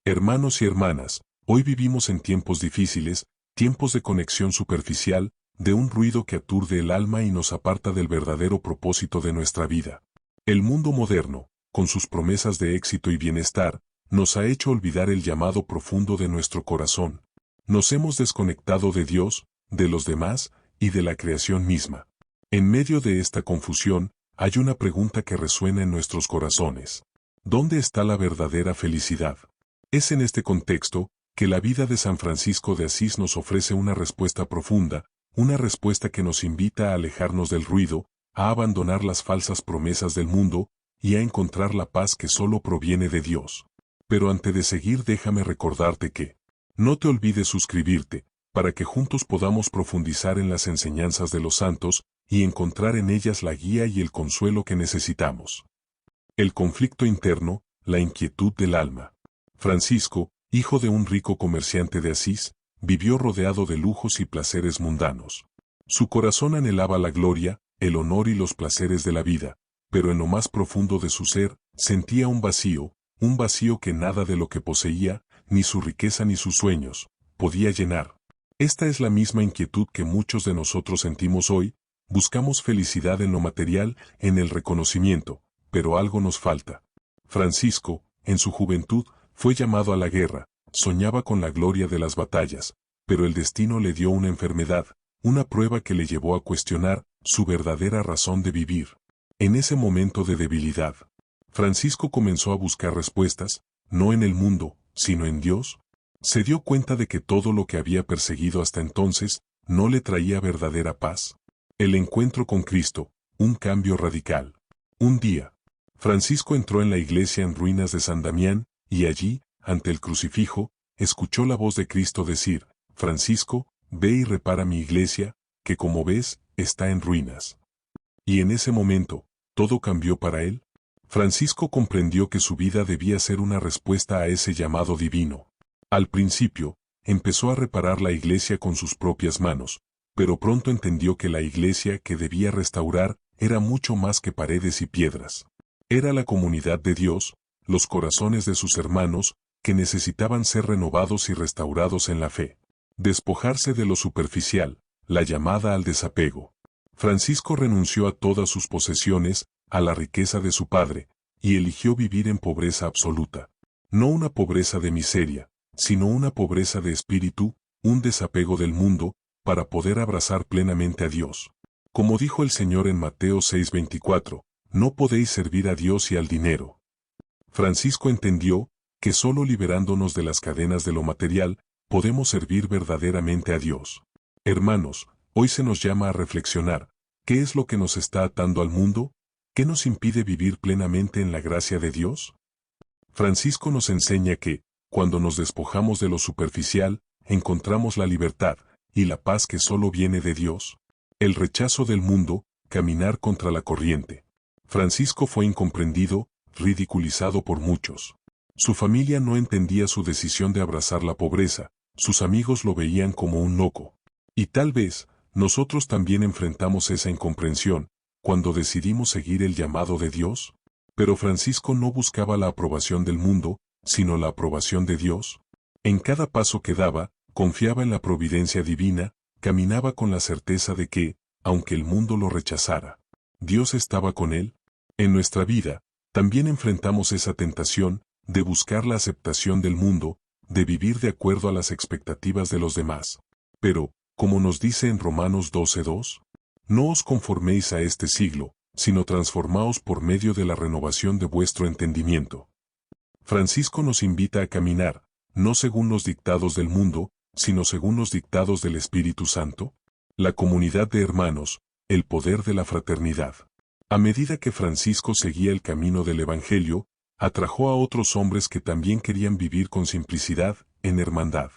Hermanos y hermanas, hoy vivimos en tiempos difíciles, tiempos de conexión superficial, de un ruido que aturde el alma y nos aparta del verdadero propósito de nuestra vida. El mundo moderno, con sus promesas de éxito y bienestar, nos ha hecho olvidar el llamado profundo de nuestro corazón. Nos hemos desconectado de Dios, de los demás y de la creación misma. En medio de esta confusión, hay una pregunta que resuena en nuestros corazones. ¿Dónde está la verdadera felicidad? Es en este contexto que la vida de San Francisco de Asís nos ofrece una respuesta profunda, una respuesta que nos invita a alejarnos del ruido, a abandonar las falsas promesas del mundo y a encontrar la paz que solo proviene de Dios. Pero antes de seguir, déjame recordarte que no te olvides suscribirte, para que juntos podamos profundizar en las enseñanzas de los santos y encontrar en ellas la guía y el consuelo que necesitamos. El conflicto interno, la inquietud del alma. Francisco, hijo de un rico comerciante de Asís, vivió rodeado de lujos y placeres mundanos. Su corazón anhelaba la gloria, el honor y los placeres de la vida, pero en lo más profundo de su ser, sentía un vacío que nada de lo que poseía, ni su riqueza ni sus sueños, podía llenar. Esta es la misma inquietud que muchos de nosotros sentimos hoy, buscamos felicidad en lo material, en el reconocimiento, pero algo nos falta. Francisco, en su juventud, fue llamado a la guerra, soñaba con la gloria de las batallas, pero el destino le dio una enfermedad, una prueba que le llevó a cuestionar su verdadera razón de vivir. En ese momento de debilidad, Francisco comenzó a buscar respuestas, no en el mundo, sino en Dios. Se dio cuenta de que todo lo que había perseguido hasta entonces no le traía verdadera paz. El encuentro con Cristo, un cambio radical. Un día, Francisco entró en la iglesia en ruinas de San Damián, y allí, ante el crucifijo, escuchó la voz de Cristo decir: Francisco, ve y repara mi iglesia, que como ves, está en ruinas. Y en ese momento, todo cambió para él. Francisco comprendió que su vida debía ser una respuesta a ese llamado divino. Al principio, empezó a reparar la iglesia con sus propias manos, pero pronto entendió que la iglesia que debía restaurar era mucho más que paredes y piedras. Era la comunidad de Dios, los corazones de sus hermanos, que necesitaban ser renovados y restaurados en la fe. Despojarse de lo superficial, la llamada al desapego. Francisco renunció a todas sus posesiones, a la riqueza de su padre, y eligió vivir en pobreza absoluta. No una pobreza de miseria, sino una pobreza de espíritu, un desapego del mundo, para poder abrazar plenamente a Dios. Como dijo el Señor en Mateo 6:24, no podéis servir a Dios y al dinero. Francisco entendió que solo liberándonos de las cadenas de lo material, podemos servir verdaderamente a Dios. Hermanos, hoy se nos llama a reflexionar, ¿qué es lo que nos está atando al mundo? ¿Qué nos impide vivir plenamente en la gracia de Dios? Francisco nos enseña que, cuando nos despojamos de lo superficial, encontramos la libertad y la paz que solo viene de Dios. El rechazo del mundo, caminar contra la corriente. Francisco fue incomprendido, ridiculizado por muchos. Su familia no entendía su decisión de abrazar la pobreza, sus amigos lo veían como un loco. Y tal vez, nosotros también enfrentamos esa incomprensión, cuando decidimos seguir el llamado de Dios. Pero Francisco no buscaba la aprobación del mundo, sino la aprobación de Dios. En cada paso que daba, confiaba en la providencia divina, caminaba con la certeza de que, aunque el mundo lo rechazara, Dios estaba con él. En nuestra vida, también enfrentamos esa tentación de buscar la aceptación del mundo, de vivir de acuerdo a las expectativas de los demás. Pero, como nos dice en Romanos 12:2, no os conforméis a este siglo, sino transformaos por medio de la renovación de vuestro entendimiento. Francisco nos invita a caminar, no según los dictados del mundo, sino según los dictados del Espíritu Santo, la comunidad de hermanos, el poder de la fraternidad. A medida que Francisco seguía el camino del Evangelio, atrajo a otros hombres que también querían vivir con simplicidad, en hermandad.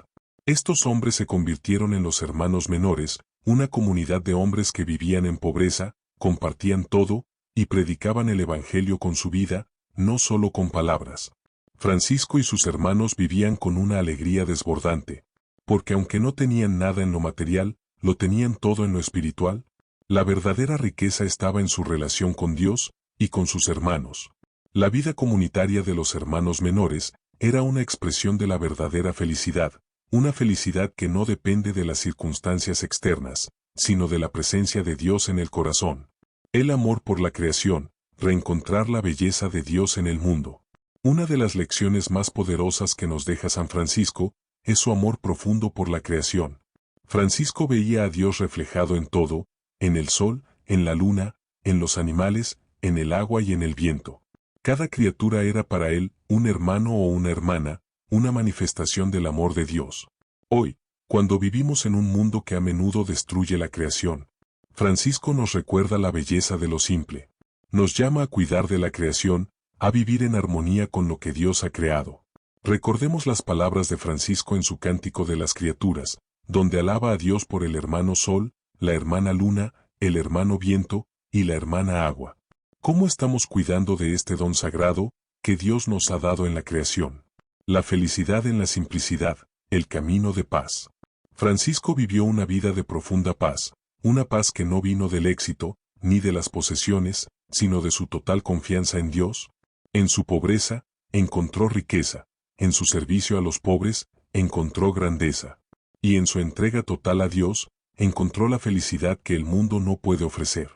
Estos hombres se convirtieron en los hermanos menores, una comunidad de hombres que vivían en pobreza, compartían todo, y predicaban el Evangelio con su vida, no solo con palabras. Francisco y sus hermanos vivían con una alegría desbordante, porque aunque no tenían nada en lo material, lo tenían todo en lo espiritual. La verdadera riqueza estaba en su relación con Dios y con sus hermanos. La vida comunitaria de los hermanos menores era una expresión de la verdadera felicidad, una felicidad que no depende de las circunstancias externas, sino de la presencia de Dios en el corazón. El amor por la creación, reencontrar la belleza de Dios en el mundo. Una de las lecciones más poderosas que nos deja San Francisco es su amor profundo por la creación. Francisco veía a Dios reflejado en todo, en el sol, en la luna, en los animales, en el agua y en el viento. Cada criatura era para él un hermano o una hermana, una manifestación del amor de Dios. Hoy, cuando vivimos en un mundo que a menudo destruye la creación, Francisco nos recuerda la belleza de lo simple. Nos llama a cuidar de la creación, a vivir en armonía con lo que Dios ha creado. Recordemos las palabras de Francisco en su Cántico de las Criaturas, donde alaba a Dios por el hermano sol, la hermana luna, el hermano viento y la hermana agua. ¿Cómo estamos cuidando de este don sagrado que Dios nos ha dado en la creación? La felicidad en la simplicidad, el camino de paz. Francisco vivió una vida de profunda paz, una paz que no vino del éxito, ni de las posesiones, sino de su total confianza en Dios. En su pobreza, encontró riqueza, en su servicio a los pobres, encontró grandeza. Y en su entrega total a Dios, encontró la felicidad que el mundo no puede ofrecer.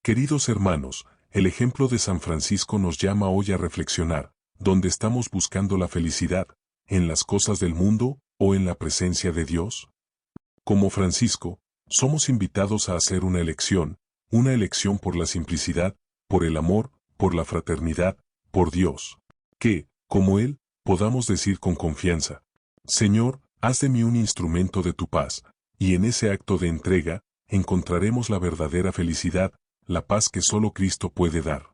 Queridos hermanos, el ejemplo de San Francisco nos llama hoy a reflexionar, ¿dónde estamos buscando la felicidad? ¿En las cosas del mundo o en la presencia de Dios? Como Francisco, somos invitados a hacer una elección por la simplicidad, por el amor, por la fraternidad, por Dios. Que, como Él, podamos decir con confianza, Señor, haz de mí un instrumento de tu paz, y en ese acto de entrega, encontraremos la verdadera felicidad, la paz que solo Cristo puede dar.